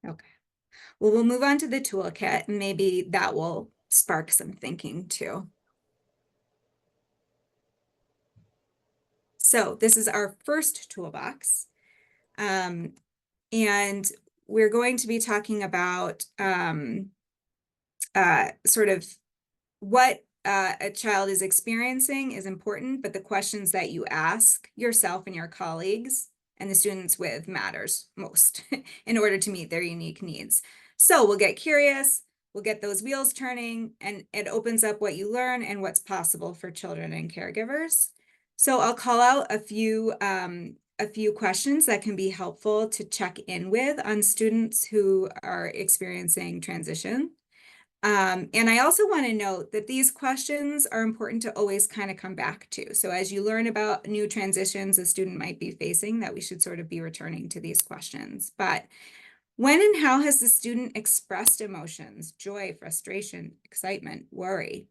Okay. Well, we'll move on to the toolkit, and maybe that will spark some thinking too. So this is our first toolbox. And we're going to be talking about sort of what a child is experiencing is important, but the questions that you ask yourself and your colleagues and the students with matters most in order to meet their unique needs. So we'll get curious, we'll get those wheels turning, and it opens up what you learn and what's possible for children and caregivers. So I'll call out a few questions that can be helpful to check in with on students who are experiencing transition. And I also want to note that these questions are important to always kind of come back to. So as you learn about new transitions a student might be facing, that we should sort of be returning to these questions. But when and how has the student expressed emotions, joy, frustration, excitement, worry?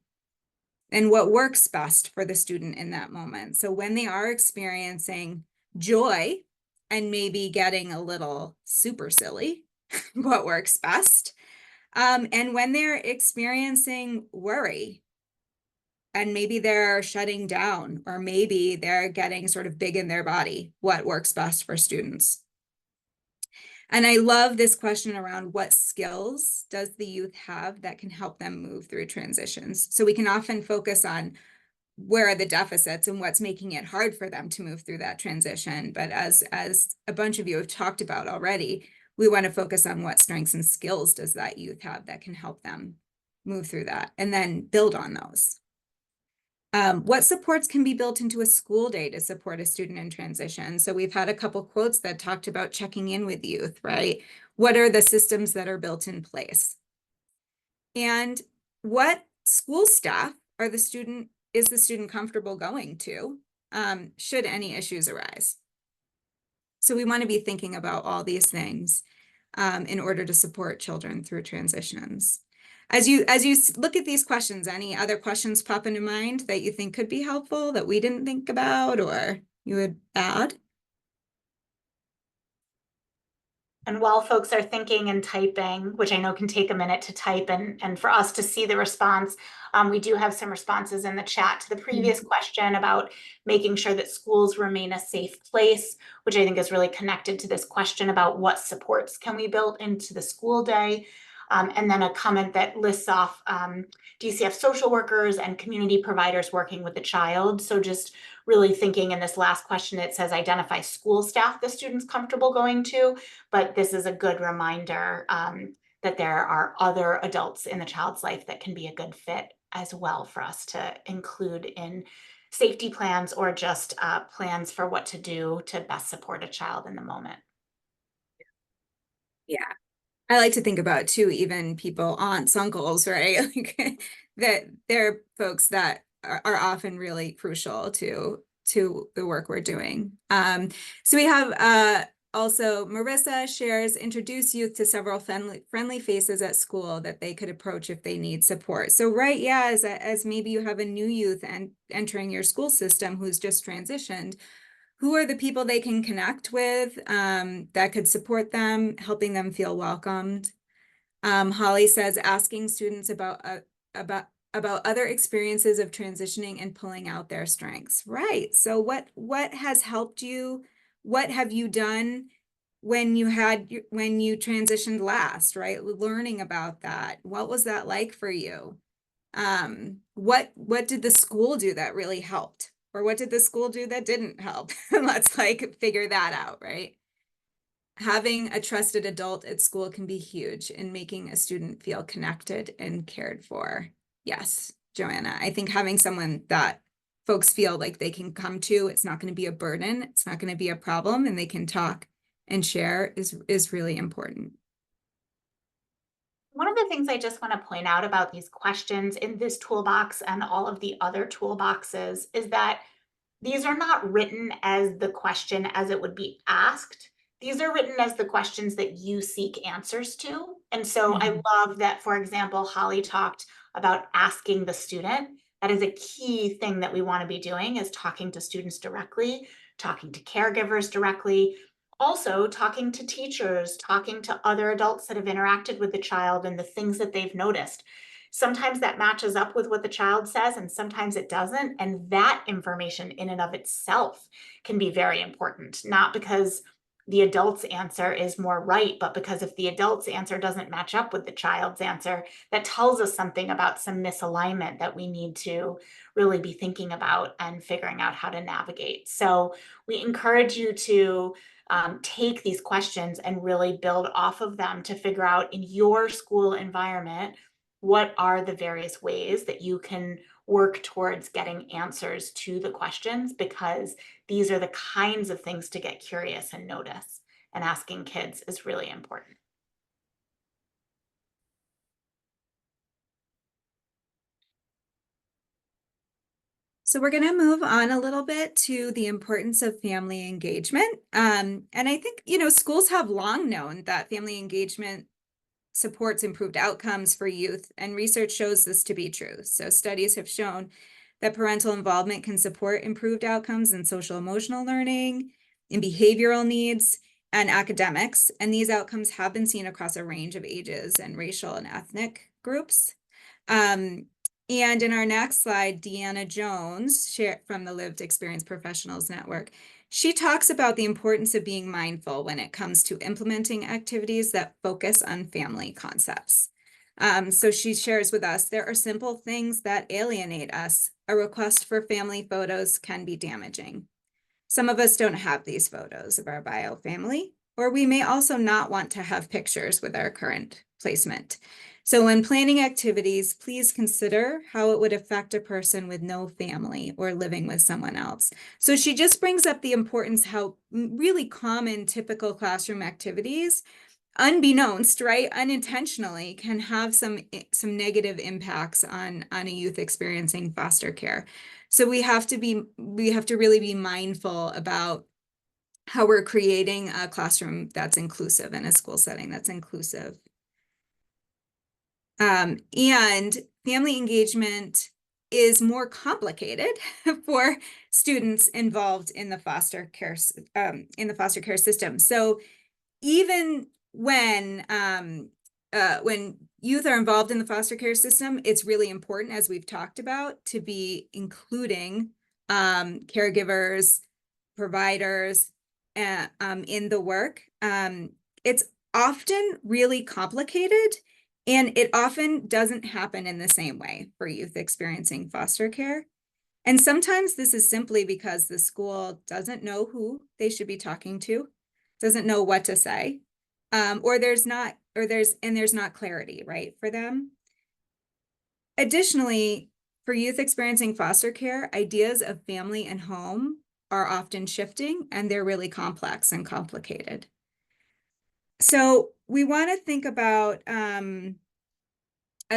And what works best for the student in that moment? So when they are experiencing joy and maybe getting a little super silly, what works best? And when they're experiencing worry and maybe they're shutting down, or maybe they're getting sort of big in their body, what works best for students? And I love this question around what skills does the youth have that can help them move through transitions? So we can often focus on where are the deficits and what's making it hard for them to move through that transition. But as a bunch of you have talked about already, we want to focus on what strengths and skills does that youth have that can help them move through that, and then build on those. What supports can be built into a school day to support a student in transition? So we've had a couple quotes that talked about checking in with youth, right? What are the systems that are built in place? And what school staff are the student is the student comfortable going to, should any issues arise? So we want to be thinking about all these things in order to support children through transitions. As you look at these questions, any other questions pop into mind that you think could be helpful that we didn't think about or you would add? And while folks are thinking and typing, which I know can take a minute to type and for us to see the response, we do have some responses in the chat to the previous question about making sure that schools remain a safe place, which I think is really connected to this question about what supports can we build into the school day. And then a comment that lists off DCF social workers and community providers working with the child. So just really thinking in this last question, it says identify school staff the student's comfortable going to, but this is a good reminder that there are other adults in the child's life that can be a good fit as well for us to include in safety plans or just plans for what to do to best support a child in the moment. Yeah. I like to think about too, even people, aunts, uncles, right? Like, that they're folks that are often really crucial to the work we're doing. So we have also Marissa shares introduce youth to several friendly faces at school that they could approach if they need support. So right, yeah, as maybe you have a new youth and entering your school system who's just transitioned, who are the people they can connect with that could support them, helping them feel welcomed. Holly says asking students about other experiences of transitioning and pulling out their strengths. Right. So what has helped you? What have you done when you transitioned last? Right. Learning about that. What was that like for you? What did the school do that really helped? Or what did the school do that didn't help? Let's like figure that out, right? Having a trusted adult at school can be huge in making a student feel connected and cared for. Yes, Joanna, I think having someone that folks feel like they can come to, it's not going to be a burden, it's not going to be a problem, and they can talk and share is really important. One of the things I just want to point out about these questions in this toolbox and all of the other toolboxes is that these are not written as the question as it would be asked. These are written as the questions that you seek answers to. And so I love that, for example, Holly talked about asking the student. That is a key thing that we want to be doing, is talking to students directly, talking to caregivers directly, Also, talking to teachers, talking to other adults that have interacted with the child and the things that they've noticed. Sometimes that matches up with what the child says, and sometimes it doesn't. And that information, in and of itself, can be very important, not because the adult's answer is more right, but because if the adult's answer doesn't match up with the child's answer, that tells us something about some misalignment that we need to really be thinking about and figuring out how to navigate. So we encourage you to take these questions and really build off of them to figure out in your school environment what are the various ways that you can work towards getting answers to the questions, because these are the kinds of things to get curious and notice, and asking kids is really important. So we're going to move on a little bit to the importance of family engagement. And I think, schools have long known that family engagement supports improved outcomes for youth, and research shows this to be true. So studies have shown that parental involvement can support improved outcomes in social emotional learning, in behavioral needs, and academics. And these outcomes have been seen across a range of ages and racial and ethnic groups. And in our next slide, Deanna Jones, from the Lived Experience Professionals Network, she talks about the importance of being mindful when it comes to implementing activities that focus on family concepts. So she shares with us, there are simple things that alienate us. A request for family photos can be damaging. Some of us don't have these photos of our bio family, or we may also not want to have pictures with our current placement. So when planning activities, please consider how it would affect a person with no family or living with someone else. So she just brings up the importance, how really common typical classroom activities, unbeknownst, right, unintentionally, can have some negative impacts on a youth experiencing foster care. So we have to really be mindful about how we're creating a classroom that's inclusive and a school setting that's inclusive. And family engagement is more complicated for students involved in the foster care system. So even when youth are involved in the foster care system, it's really important, as we've talked about, to be including caregivers, providers in the work. It's often really complicated, and it often doesn't happen in the same way for youth experiencing foster care. And sometimes this is simply because the school doesn't know who they should be talking to, doesn't know what to say, or there's not clarity, right, for them. Additionally, for youth experiencing foster care, ideas of family and home are often shifting, and they're really complex and complicated. So we want to think about a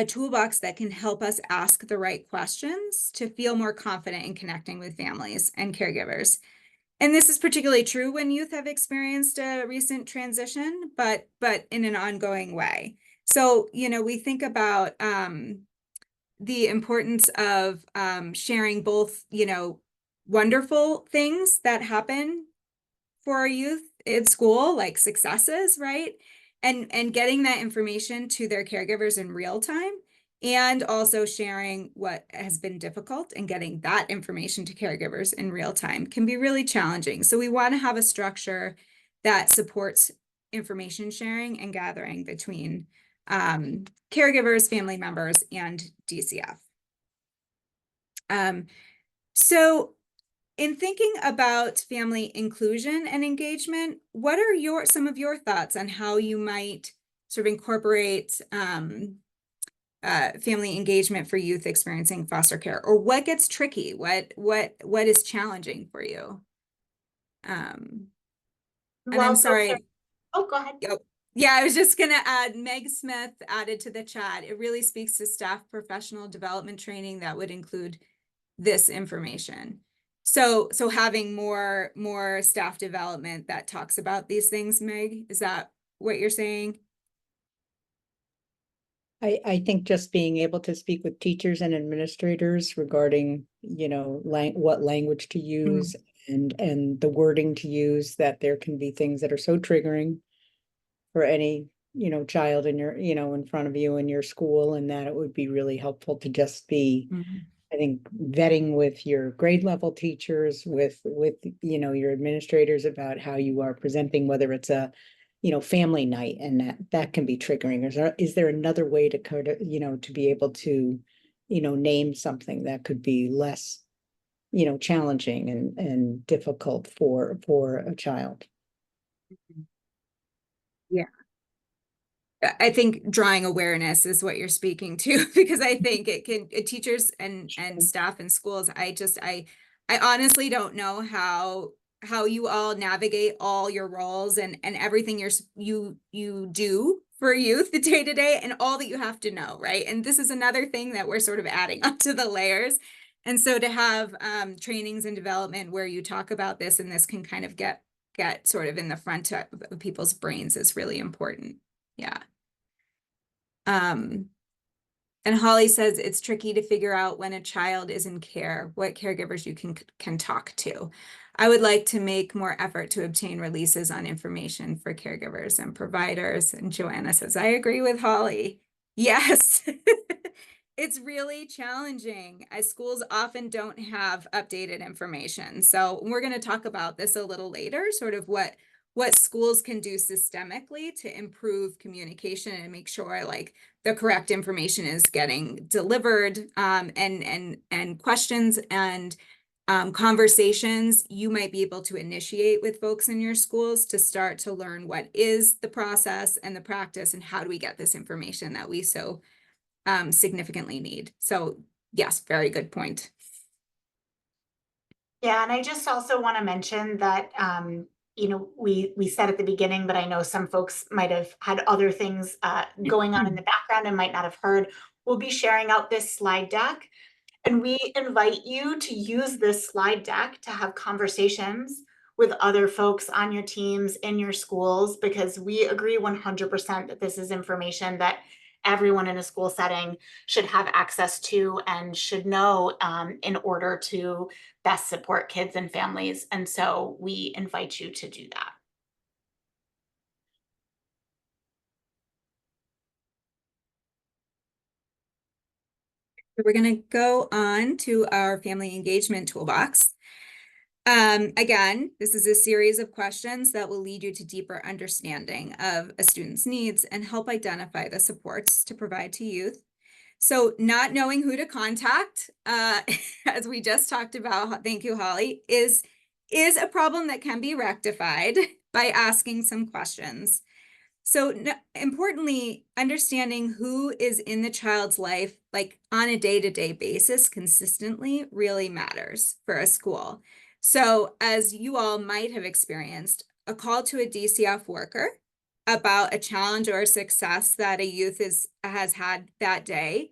toolbox that can help us ask the right questions to feel more confident in connecting with families and caregivers. And this is particularly true when youth have experienced a recent transition, but in an ongoing way. So, we think about the importance of sharing both, wonderful things that happen for our youth in school, like successes, right? And getting that information to their caregivers in real time, and also sharing what has been difficult, and getting that information to caregivers in real time can be really challenging. So we want to have a structure that supports information sharing and gathering between caregivers, family members, and DCF. So in thinking about family inclusion and engagement, what are some of your thoughts on how you might sort of incorporate family engagement for youth experiencing foster care, or what gets tricky? What is challenging for you? And I'm sorry. Oh, go ahead. Yeah, I was just going to add, Meg Smith added to the chat, it really speaks to staff professional development training that would include this information. So having more staff development that talks about these things, Meg, is that what you're saying? I think just being able to speak with teachers and administrators regarding, what language to use and the wording to use, that there can be things that are so triggering for any, child in your, in front of you in your school, and that it would be really helpful to just be, I think, vetting with your grade level teachers, with, your administrators about how you are presenting, whether it's a, family night, and that can be triggering. Is there another way to kind of, to be able to, name something that could be less, challenging and difficult for a child? Yeah. I think drawing awareness is what you're speaking to, because I think it can, teachers and staff in schools, I honestly don't know how you all navigate all your roles and everything you do for youth the day to day, and all that you have to know, right? And this is another thing that we're sort of adding onto the layers. And so to have trainings and development where you talk about this, and this can kind of get sort of in the front of people's brains, is really important. Yeah. And Holly says it's tricky to figure out when a child is in care, what caregivers you can talk to. I would like to make more effort to obtain releases on information for caregivers and providers. And Joanna says, I agree with Holly. Yes. It's really challenging, as schools often don't have updated information. So we're going to talk about this a little later, sort of what schools can do systemically to improve communication and make sure like the correct information is getting delivered, and questions and conversations you might be able to initiate with folks in your schools to start to learn what is the process and the practice, and how do we get this information that we so significantly need. So yes, very good point. Yeah, and I just also want to mention that, we said at the beginning, but I know some folks might have had other things going on in the background and might not have heard. We'll be sharing out this slide deck, and we invite you to use this slide deck to have conversations with other folks on your teams in your schools, because we agree 100% that this is information that everyone in a school setting should have access to and should know, in order to best support kids and families. And so we invite you to do that. We're going to go on to our family engagement toolbox. Again, this is a series of questions that will lead you to deeper understanding of a student's needs and help identify the supports to provide to youth. So not knowing who to contact, as we just talked about, thank you, Holly, is a problem that can be rectified by asking some questions. So importantly, understanding who is in the child's life, like on a day-to-day basis consistently, really matters for a school. So as you all might have experienced, a call to a DCF worker about a challenge or a success that a youth has had that day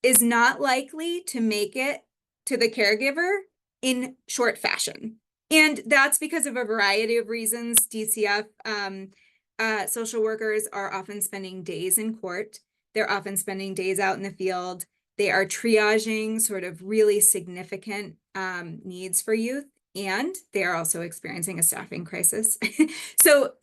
is not likely to make it to the caregiver in short fashion. And that's because of a variety of reasons. DCF social workers are often spending days in court. They're often spending days out in the field. They are triaging sort of really significant needs for youth, and they are also experiencing a staffing crisis. So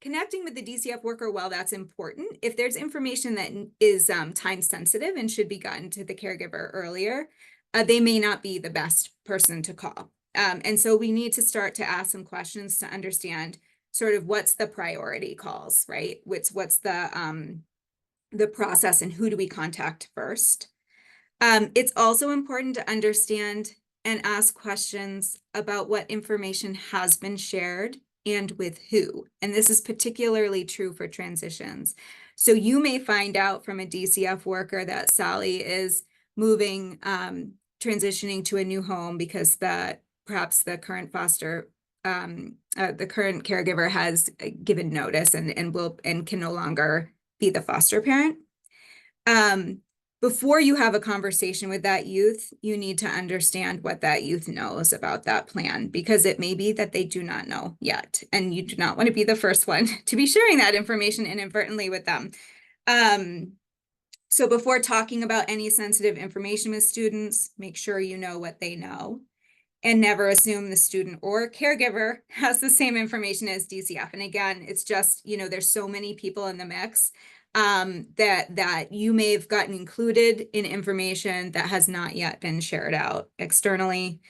connecting with the DCF worker, while that's important, if there's information that is time sensitive and should be gotten to the caregiver earlier, they may not be the best person to call. And so we need to start to ask some questions to understand sort of what's the priority calls, right? What's the process, and who do we contact first? It's also important to understand and ask questions about what information has been shared and with who. And this is particularly true for transitions. So you may find out from a DCF worker that Sally is moving, transitioning to a new home because perhaps the current the current caregiver has given notice and can no longer be the foster parent. Before you have a conversation with that youth, you need to understand what that youth knows about that plan, because it may be that they do not know yet, and you do not want to be the first one to be sharing that information inadvertently with them. So before talking about any sensitive information with students, make sure you know what they know. and never assume the student or caregiver has the same information as DCF. And again, it's just, you know, there's so many people in the mix that you may have gotten included in information that has not yet been shared out externally.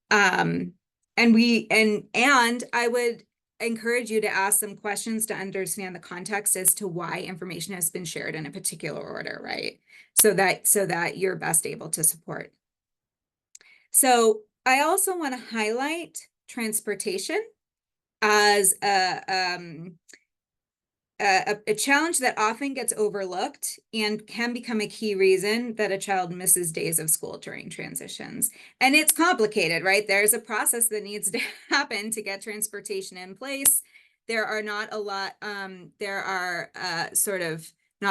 And I would encourage you to ask some questions to understand the context as to why information has been shared in a particular order, right? So that you're best able to support. So I also want to highlight transportation as a challenge that often gets overlooked and can become a key reason that a child misses days of school during transitions. And it's complicated, right? There's a process that needs to happen to get transportation in place. There are not a lot, not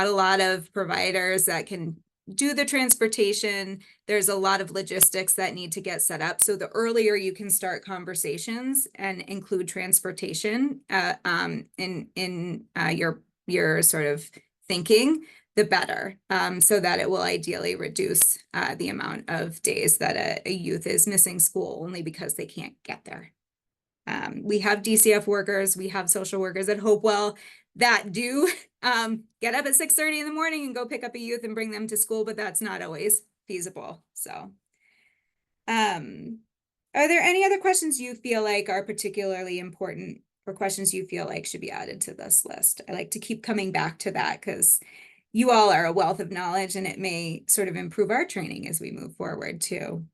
a lot of providers that can do the transportation. There's a lot of logistics that need to get set up. So the earlier you can start conversations and include transportation in your sort of thinking, the better, so that it will ideally reduce the amount of days that a youth is missing school only because they can't get there. We have DCF workers, we have social workers at Hopewell that do get up at 6:30 in the morning and go pick up a youth and bring them to school, but that's not always feasible. So, are there any other questions you feel like are particularly important or questions you feel like should be added to this list? I like to keep coming back to that because you all are a wealth of knowledge and it may sort of improve our training as we move forward too.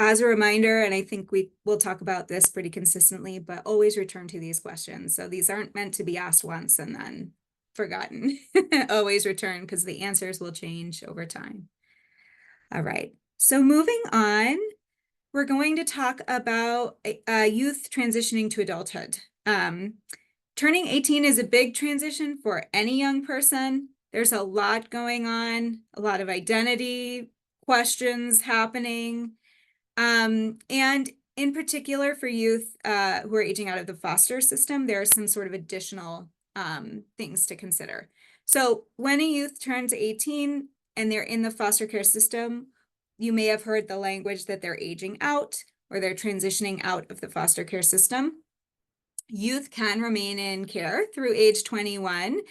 As a reminder, and I think we will talk about this pretty consistently, but always return to these questions. So these aren't meant to be asked once and then forgotten. Always return because the answers will change over time. All right, so moving on, we're going to talk about youth transitioning to adulthood. Turning 18 is a big transition for any young person. There's a lot going on, a lot of identity questions happening. And in particular for youth who are aging out of the foster system, there are some sort of additional things to consider. So when a youth turns 18 and they're in the foster care system, you may have heard the language that they're aging out or they're transitioning out of the foster care system. Youth can remain in care through age 21.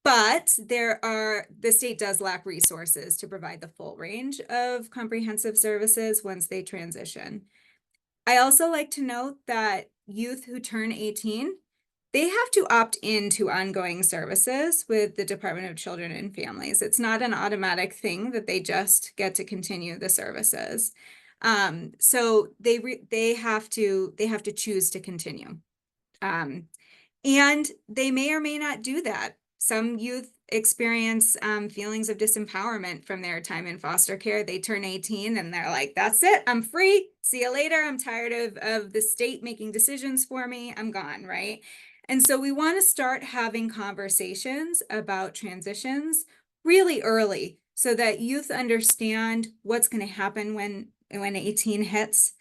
But the state does lack resources to provide the full range of comprehensive services once they transition. I also like to note that youth who turn 18, they have to opt into ongoing services with the Department of Children and Families. It's not an automatic thing that they just get to continue the services. So they have to choose to continue. And they may or may not do that. Some youth experience feelings of disempowerment from their time in foster care. They turn 18 and they're like, that's it, I'm free. See you later. I'm tired of the state making decisions for me. I'm gone, right? And so we want to start having conversations about transitions really early so that youth understand what's going to happen when 18 hits.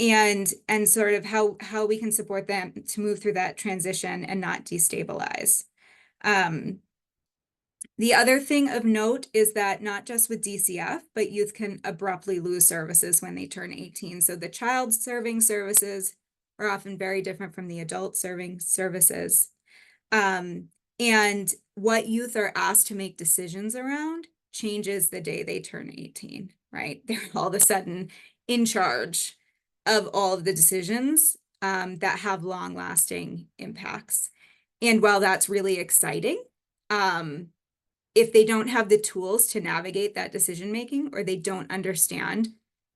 And sort of how we can support them to move through that transition and not destabilize. The other thing of note is that not just with DCF, but youth can abruptly lose services when they turn 18. So the child serving services are often very different from the adult serving services. And what youth are asked to make decisions around changes the day they turn 18, right? They're all of a sudden in charge of all of the decisions that have long-lasting impacts. And while that's really exciting, if they don't have the tools to navigate that decision-making or they don't understand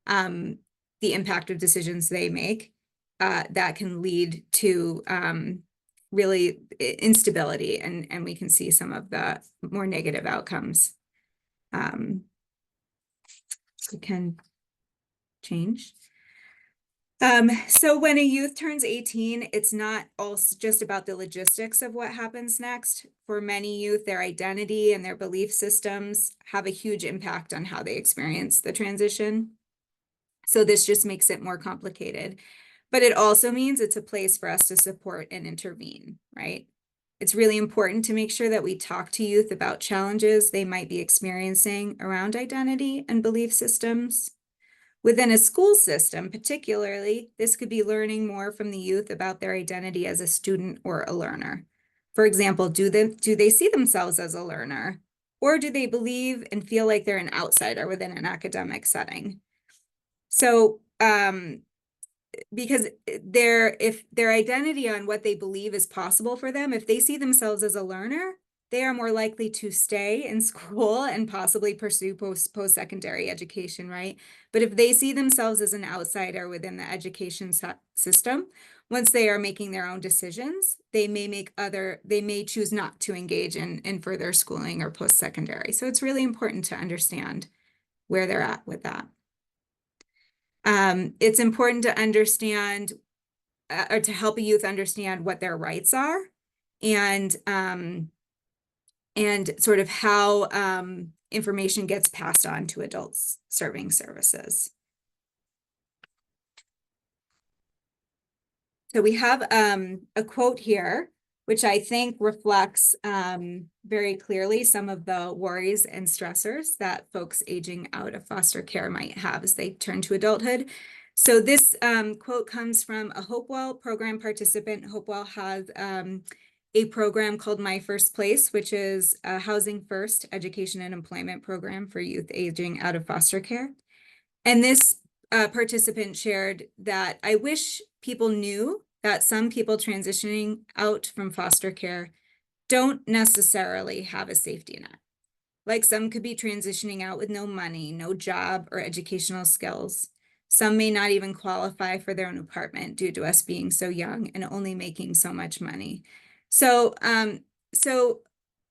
the impact of decisions they make, that can lead to really instability and we can see some of the more negative outcomes. We can change. So when a youth turns 18, it's not also just about the logistics of what happens next. For many youth, their identity and their belief systems have a huge impact on how they experience the transition. So this just makes it more complicated. But it also means it's a place for us to support and intervene, right? It's really important to make sure that we talk to youth about challenges they might be experiencing around identity and belief systems. Within a school system, particularly, this could be learning more from the youth about their identity as a student or a learner. For example, do they see themselves as a learner? Or do they believe and feel like they're an outsider within an academic setting? So, because if their identity on what they believe is possible for them, if they see themselves as a learner, they are more likely to stay in school and possibly pursue post-secondary education, right? But if they see themselves as an outsider within the education system, once they are making their own decisions, they may choose not to engage in further schooling or post-secondary. So it's really important to understand where they're at with that. It's important to understand or to help a youth understand what their rights are and sort of how information gets passed on to adults serving services. So we have a quote here, which I think reflects very clearly some of the worries and stressors that folks aging out of foster care might have as they turn to adulthood. So this quote comes from a Hopewell program participant. Hopewell has a program called My First Place, which is a housing first education and employment program for youth aging out of foster care. And this participant shared that I wish people knew that some people transitioning out from foster care don't necessarily have a safety net. Like some could be transitioning out with no money, no job or educational skills. Some may not even qualify for their own apartment due to us being so young and only making so much money. So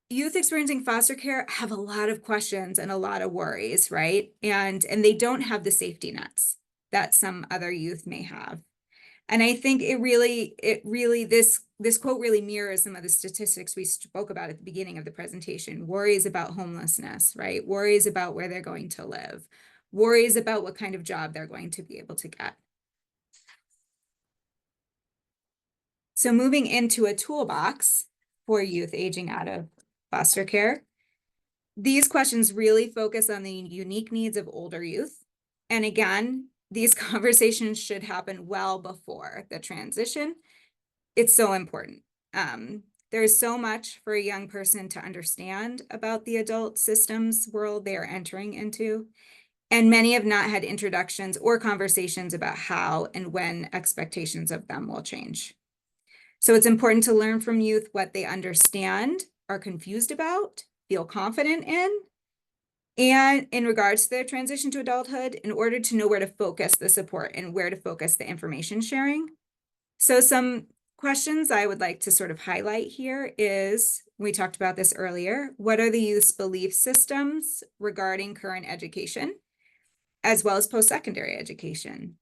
youth experiencing foster care have a lot of questions and a lot of worries, right? And they don't have the safety nets that some other youth may have. And I think this quote really mirrors some of the statistics we spoke about at the beginning of the presentation. Worries about homelessness, right? Worries about where they're going to live. Worries about what kind of job they're going to be able to get. So moving into a toolbox for youth aging out of foster care. These questions really focus on the unique needs of older youth. And again, these conversations should happen well before the transition. It's so important. There's so much for a young person to understand about the adult systems world they are entering into. And many have not had introductions or conversations about how and when expectations of them will change. So it's important to learn from youth what they understand, are confused about, feel confident in, and in regards to their transition to adulthood, in order to know where to focus the support and where to focus the information sharing. So some questions I would like to sort of highlight here is, we talked about this earlier, what are the youth's belief systems regarding current education, as well as post-secondary education?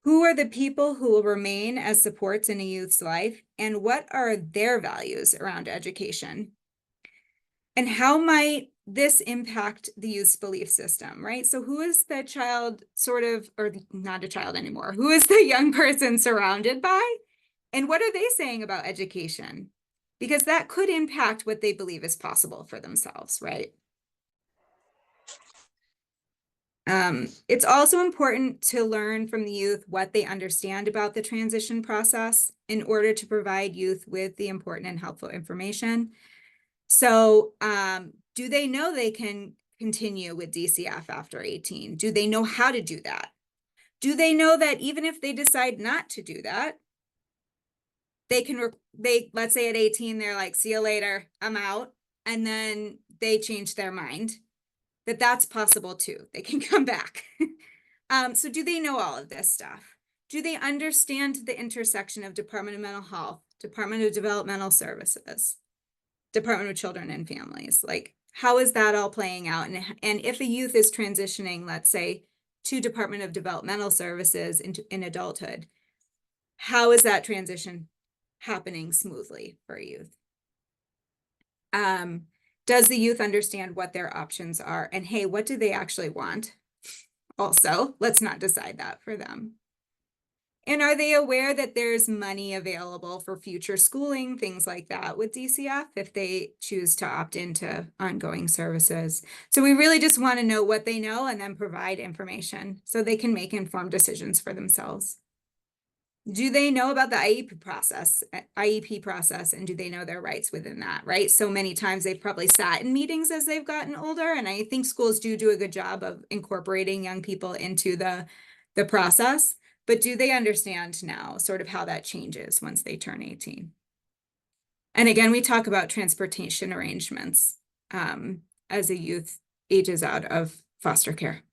Who are the people who will remain as supports in a youth's life, and what are their values around education? And how might this impact the youth's belief system, right? So who is the child sort of, or not a child anymore, who is the young person surrounded by? And what are they saying about education? Because that could impact what they believe is possible for themselves, right? It's also important to learn from the youth what they understand about the transition process in order to provide youth with the important and helpful information. So do they know they can continue with DCF after 18? Do they know how to do that? Do they know that even if they decide not to do that, let's say at 18, they're like, see you later, I'm out. And then they change their mind, that's possible too. They can come back. So do they know all of this stuff? Do they understand the intersection of Department of Mental Health, Department of Developmental Services, Department of Children and Families? Like, how is that all playing out? And if a youth is transitioning, let's say, to Department of Developmental Services in adulthood, how is that transition happening smoothly for a youth? Does the youth understand what their options are? And hey, what do they actually want? also. Let's not decide that for them. And are they aware that there's money available for future schooling, things like that with DCF if they choose to opt into ongoing services? So we really just want to know what they know and then provide information so they can make informed decisions for themselves. Do they know about the IEP process, and do they know their rights within that, right? So many times they've probably sat in meetings as they've gotten older, and I think schools do a good job of incorporating young people into the process. But do they understand now sort of how that changes once they turn 18? And again, we talk about transportation arrangements as a youth ages out of foster care.